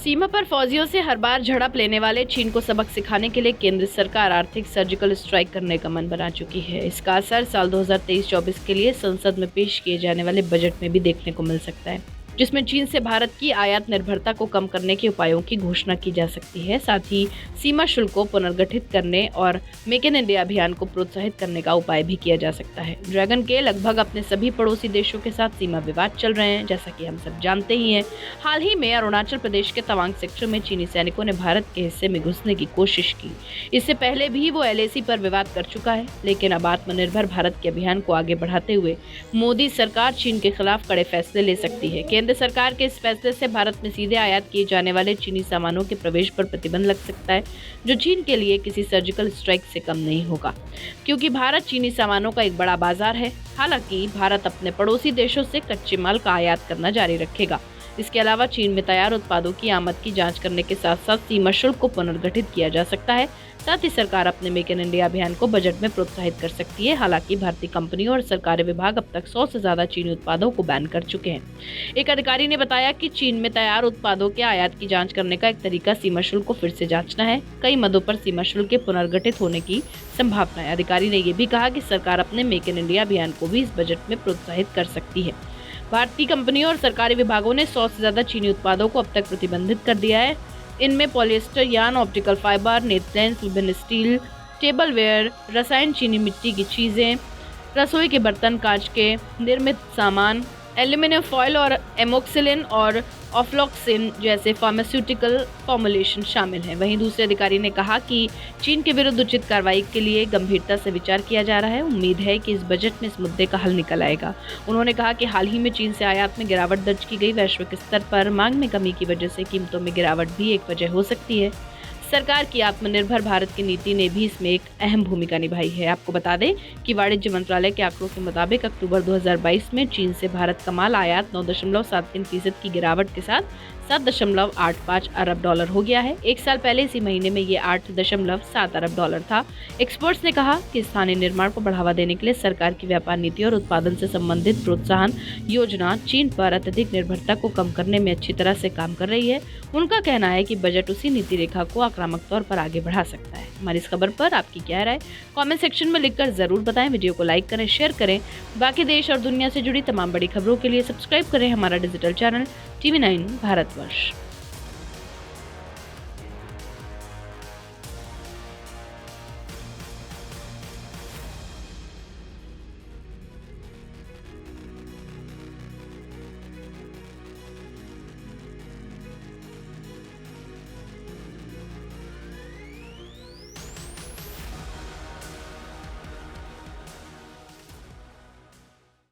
सीमा पर फौजियों से हर बार झड़प लेने वाले चीन को सबक सिखाने के लिए केंद्र सरकार आर्थिक सर्जिकल स्ट्राइक करने का मन बना चुकी है। इसका असर साल 2023-24 के लिए संसद में पेश किए जाने वाले बजट में भी देखने को मिल सकता है, जिसमें चीन से भारत की आयात निर्भरता को कम करने के उपायों की घोषणा की जा सकती है। साथ ही सीमा शुल्क को पुनर्गठित करने और मेक इन इंडिया अभियान को प्रोत्साहित करने का उपाय भी किया जा सकता है। ड्रैगन के लगभग अपने सभी पड़ोसी देशों के साथ सीमा विवाद चल रहे हैं, जैसा कि हम सब जानते ही हैं। हाल ही में अरुणाचल प्रदेश के तवांग सेक्टर में चीनी सैनिकों ने भारत के हिस्से में घुसने की कोशिश की। इससे पहले भी वो LAC पर विवाद कर चुका है, लेकिन अब आत्मनिर्भर भारत के अभियान को आगे बढ़ाते हुए मोदी सरकार चीन के खिलाफ कड़े फैसले ले सकती है। केंद्र सरकार के इस फैसले से भारत में सीधे आयात किए जाने वाले चीनी सामानों के प्रवेश पर प्रतिबंध लग सकता है, जो चीन के लिए किसी सर्जिकल स्ट्राइक से कम नहीं होगा, क्योंकि भारत चीनी सामानों का एक बड़ा बाजार है। हालांकि भारत अपने पड़ोसी देशों से कच्चे माल का आयात करना जारी रखेगा। इसके अलावा चीन में तैयार उत्पादों की आमद की जांच करने के साथ साथ सीमा शुल्क को पुनर्गठित किया जा सकता है। साथ ही सरकार अपने मेक इन इंडिया अभियान को बजट में प्रोत्साहित कर सकती है। हालांकि भारतीय कंपनियों और सरकारी विभाग अब तक 100 से ज्यादा चीनी उत्पादों को बैन कर चुके हैं। एक अधिकारी ने बताया कि चीन में तैयार उत्पादों के आयात की जांच करने का एक तरीका सीमा शुल्क को फिर से जांचना है। कई मदों पर सीमा शुल्क के पुनर्गठित होने की संभावना है। अधिकारी ने ये भी कहा कि सरकार अपने मेक इन इंडिया अभियान को भी इस बजट में प्रोत्साहित कर सकती है। भारतीय कंपनियों और सरकारी विभागों ने 100 से ज्यादा चीनी उत्पादों को अब तक प्रतिबंधित कर दिया है। इनमें पॉलिएस्टर यार्न, ऑप्टिकल फाइबर, नेटलेंस, विभिन्न स्टील, टेबलवेयर, रसायन, चीनी मिट्टी की चीजें, रसोई के बर्तन, कांच के निर्मित सामान, एल्यूमिनियम फॉयल और एमोक्सिलिन और ऑफ्लॉक्सिन जैसे फार्मास्यूटिकल फॉर्मुलेशन शामिल हैं। वहीं दूसरे अधिकारी ने कहा कि चीन के विरुद्ध उचित कार्रवाई के लिए गंभीरता से विचार किया जा रहा है। उम्मीद है कि इस बजट में इस मुद्दे का हल निकल आएगा। उन्होंने कहा कि हाल ही में चीन से आयात में गिरावट दर्ज की गई। वैश्विक स्तर पर मांग में कमी की वजह से कीमतों में गिरावट भी एक वजह हो सकती है। सरकार की आत्मनिर्भर भारत की नीति ने भी इसमें एक अहम भूमिका निभाई है। आपको बता दें कि वाणिज्य मंत्रालय के आंकड़ों के मुताबिक अक्टूबर 2022 में चीन से भारत का माल आयात 9.73% की गिरावट के साथ $7.85 अरब हो गया है। एक साल पहले इसी महीने में ये $8.7 अरब था। एक्सपर्ट्स ने कहा कि स्थानीय निर्माण को बढ़ावा देने के लिए सरकार की व्यापार नीति और उत्पादन से संबंधित प्रोत्साहन योजना चीन पर अत्यधिक निर्भरता को कम करने में अच्छी तरह से काम कर रही है। उनका कहना है कि बजट उसी नीति रेखा को आक्रामक तौर पर आगे बढ़ा सकता है। हमारी इस खबर पर आपकी क्या राय, कमेंट सेक्शन में लिखकर जरूर बताएं। वीडियो को लाइक करें, शेयर करें। बाकी देश और दुनिया से जुड़ी तमाम बड़ी खबरों के लिए सब्सक्राइब करें हमारा डिजिटल चैनल TV9 भारतवर्ष।